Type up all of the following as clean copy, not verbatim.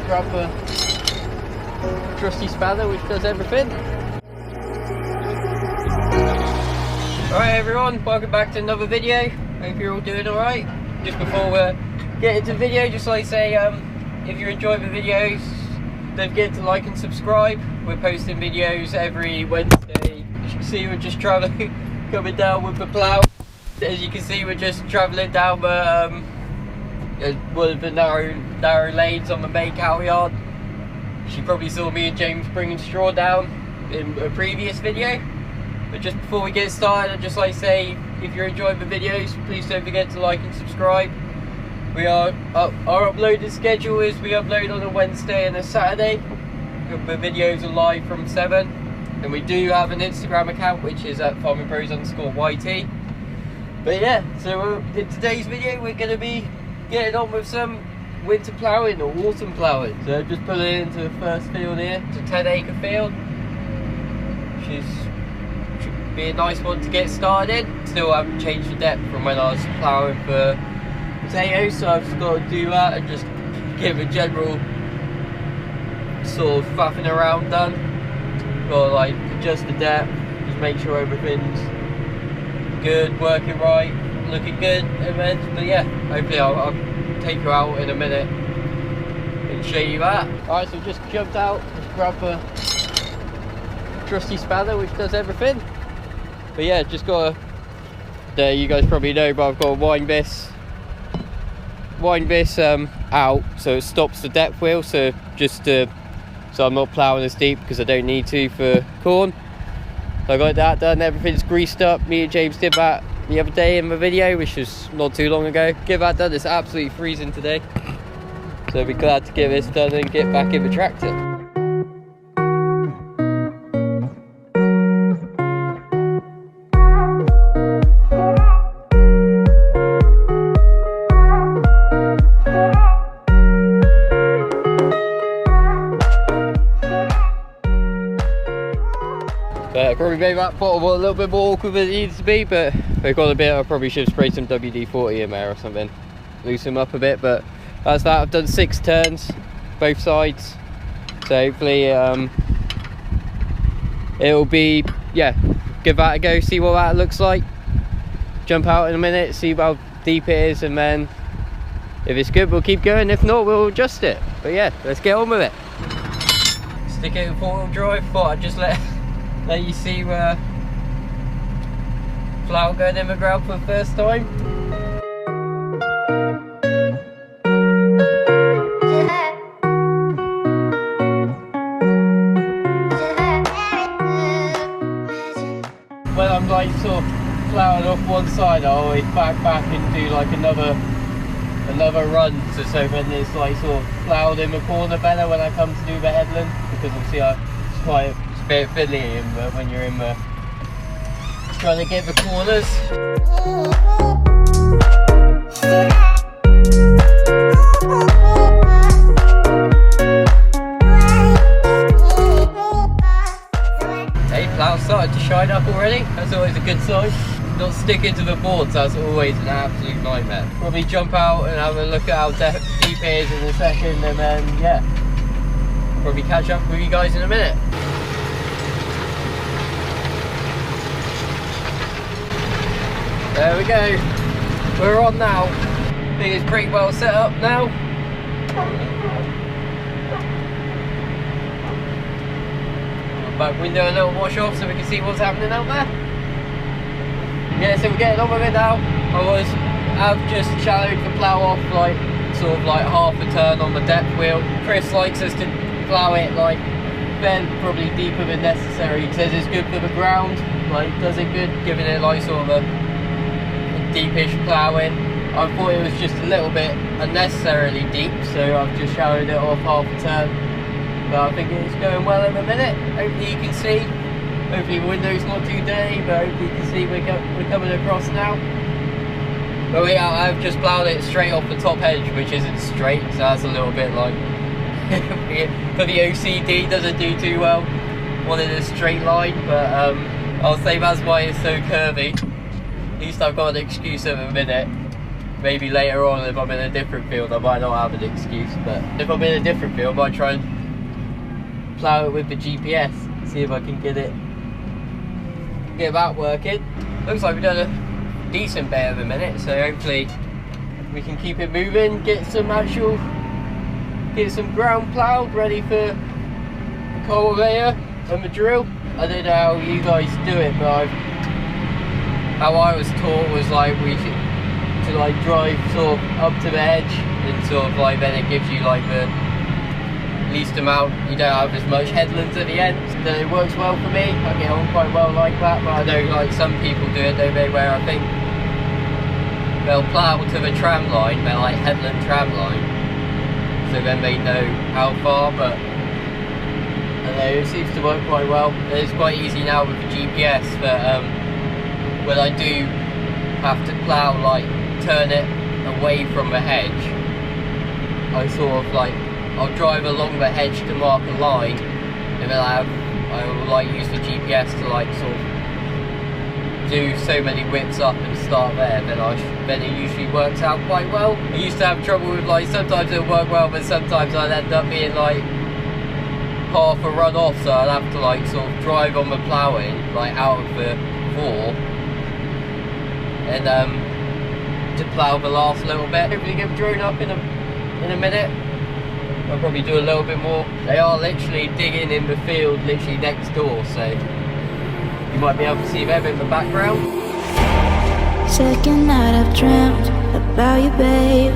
grab a trusty spanner which does everything. Alright everyone, welcome back to another video. Hope you're all doing alright. Just before we get into the video, just like to say, if you enjoy the videos, don't forget to like and subscribe. We're posting videos every Wednesday. As you can see, we're just travelling, coming down with the plow. As you can see, we're just travelling down the one of the narrow lanes on the main cow yard. You probably saw me and James bringing straw down in a previous video. But just before we get started, I'd just like to say, if you're enjoying the videos, please don't forget to like and subscribe. Our uploading schedule is we upload on a Wednesday and a Saturday. The videos are live from 7. And we do have an Instagram account, which is at farmingbros_YT. But yeah, so in today's video, we're going to be getting on with some winter ploughing or autumn ploughing. So just pulling it into the first field here. It's a 10-acre field, which should be a nice one to get started in. Still haven't changed the depth from when I was ploughing for potatoes, so I've just got to do that and just give a general sort of faffing around done. Got to like adjust the depth, just make sure everything's good, working right, looking good, but yeah, hopefully I'll take you out in a minute and show you that. Alright, so just jumped out, just grabbed a trusty spanner which does everything. But yeah, just got to, you guys probably know, but I've got to wind this out so it stops the depth wheel, so I'm not ploughing as deep because I don't need to for corn. So I got that done, everything's greased up. Me and James did that the other day in the video, which was not too long ago. Get that done. It's absolutely freezing today, so I'll be glad to get this done and get back in the tractor. I probably made that bottle a little bit more awkward than it needs to be, but we've got a bit. I probably should have sprayed some WD-40 in there or something, loosen them up a bit. But that's that. I've done 6 turns, both sides, so hopefully it'll be, yeah, give that a go, see what that looks like. Jump out in a minute, see how deep it is, and then if it's good, we'll keep going. If not, we'll adjust it. But yeah, let's get on with it. Stick it in 4-wheel drive. Thought I'd just let you see plow going in the ground for the first time. When I'm like sort of ploughing off one side, I always back and do like another run, so when it's like sort of ploughed in the corner better when I come to do the headland, because obviously it's quite a bit fiddly when you're in the trying to get the corners. Hey, plough started to shine up already. That's always a good sign. Not sticking to the boards, that's always an absolute nightmare. Probably jump out and have a look at how deep it is in a second, and then yeah, probably catch up with you guys in a minute. There we go, we're on now. I think it's pretty well set up now. Back window a little wash off so we can see what's happening out there. Yeah, so we're getting on with it now. I've just shallowed the plough off like sort of like half a turn on the depth wheel. Chris likes us to plough it like then probably deeper than necessary. He says it's good for the ground, like does it good, giving it like sort of a deepish ploughing. I thought it was just a little bit unnecessarily deep, so I've just shallowed it off half a turn. But I think it's going well in a minute. Hopefully you can see. Hopefully the window's not too dirty, but hopefully you can see we're coming across now. But yeah, I've just ploughed it straight off the top edge, which isn't straight, so that's a little bit like for the OCD, doesn't do too well. Wanted a straight line, but I'll say that's why it's so curvy. At least I've got an excuse at the minute. maybe later on if I'm in a different field I might not have an excuse, but if I'm in a different field I might try and plough it with the GPS, see if I can get that working. Looks like we've done a decent bit of a minute, so hopefully we can keep it moving, get some ground ploughed ready for the cultivator and the drill. I don't know how you guys do it, but how I was taught was like to like drive sort of up to the edge, and sort of like then it gives you like the least amount, you don't have as much headlands at the end. So it works well for me, I get on quite well like that, but I know like some people do it, don't they, where I think they'll plough to the tram line, they're like headland tram line, so then they know how far, but I don't know, it seems to work quite well. It's quite easy now with the GPS, but when I do have to plough, like turn it away from the hedge, I sort of like, I'll drive along the hedge to mark a line, and then I will like use the GPS to like sort of do so many whips up and start there, then it usually works out quite well. I used to have trouble with like, sometimes it'll work well, but sometimes I'd end up being like half a run off, so I'd have to like sort of drive on the ploughing, like out of the four, and to plough the last little bit. Hopefully get the drone up in a minute. I'll probably do a little bit more. They are literally digging in the field literally next door, so you might be able to see them in the background. Second night I've dreamt about you, babe.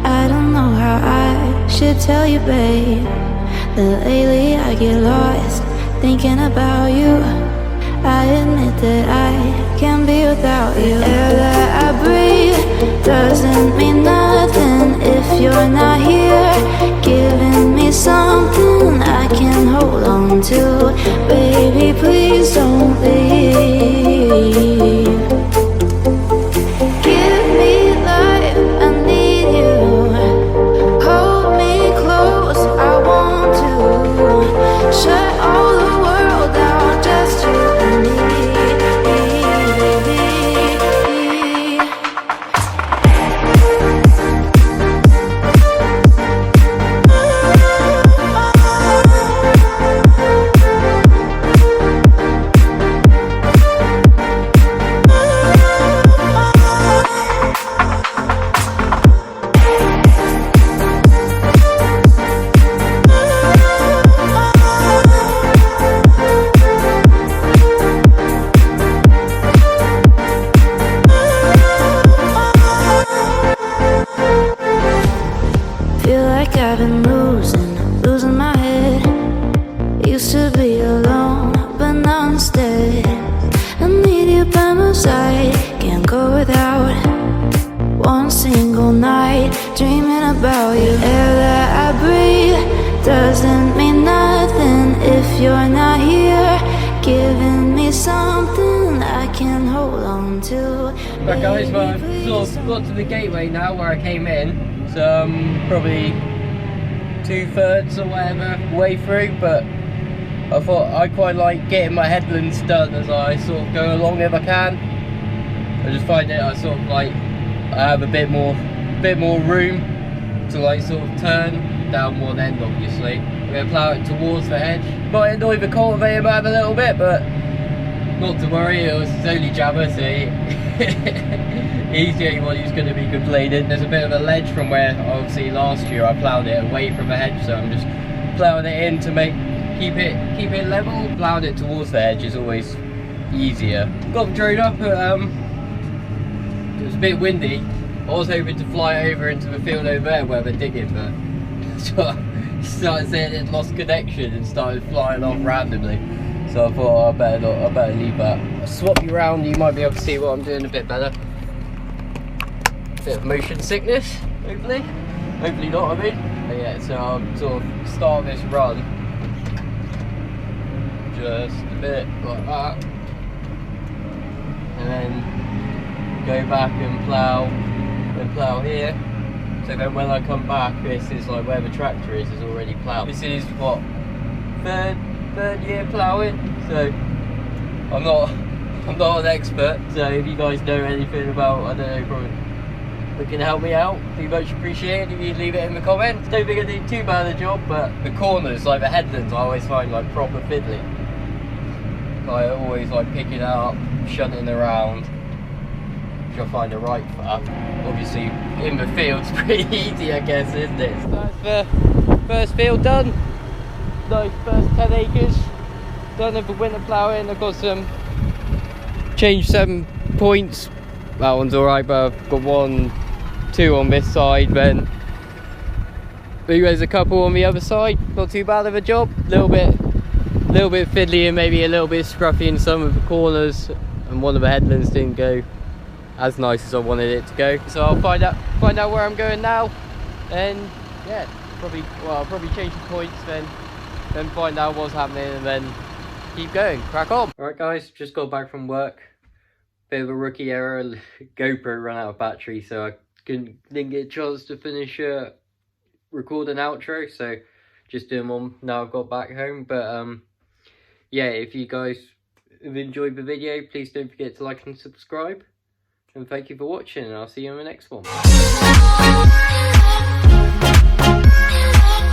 I don't know how I should tell you, babe, that lately I get lost thinking about you. I admit that I can't be without you. The air that I breathe doesn't mean nothing if you're not here, giving me something I can hold on to. Baby, please don't leave. Give me life, I need you. Hold me close, I want to. Shut all the world down, just you and me. I've been losing my head. Used to be alone, but now instead I need you by my side. Can't go without one single night dreaming about you. Air that I breathe doesn't mean nothing if you're not here, giving me something I can hold on to. Right guys, well I've sort of got to the gateway now where I came in, so I'm probably 2/3 or whatever way through, but I thought I quite like getting my headlands done as I sort of go along if I can. I just find it I sort of like I have a bit more room to like sort of turn down one end. Obviously I'm going to plough it towards the hedge. Might annoy the cultivator man a little bit, but not to worry, it's only Jabba, so he's the only one who's going to be complaining. There's a bit of a ledge from where obviously last year I ploughed it away from the hedge, so I'm just ploughing it in to keep it level. Ploughing it towards the hedge is always easier. Got the drone up, but it was a bit windy. I was hoping to fly over into the field over there where they're digging, but so I started saying it lost connection and started flying off randomly. So I thought I better leave that. I'll swap you around, you might be able to see what I'm doing a bit better. Bit of motion sickness, hopefully. Hopefully not, I mean. But yeah, so I'll sort of start this run just a bit like that, and then go back and plough here. So then when I come back, this is like where the tractor is already ploughed. This is what, third year ploughing, so I'm not an expert, so if you guys know anything about, I don't know, probably that can help me out, be much appreciated if you leave it in the comments. Don't think I did too bad a job, but the corners, like the headlands, I always find like proper fiddly. I always like picking it up, shunting around, which I find the right for. Obviously in the field's pretty easy, I guess, isn't it? So that's the first field done. Those first 10 acres done of the winter ploughing. I've got some changed 7 points. That one's alright, but I've got 1, 2 on this side, then there's a couple on the other side. Not too bad of a job. Little bit fiddly and maybe a little bit scruffy in some of the corners, and one of the headlands didn't go as nice as I wanted it to go. So I'll find out where I'm going now, and yeah, I'll probably change the points, then find out what's happening, and then keep going, crack on. Alright guys, just got back from work. Bit of a rookie error, GoPro ran out of battery, so I didn't get a chance to finish record an outro, so just doing one now I've got back home. But yeah, if you guys have enjoyed the video, please don't forget to like and subscribe, and thank you for watching, and I'll see you in the next one.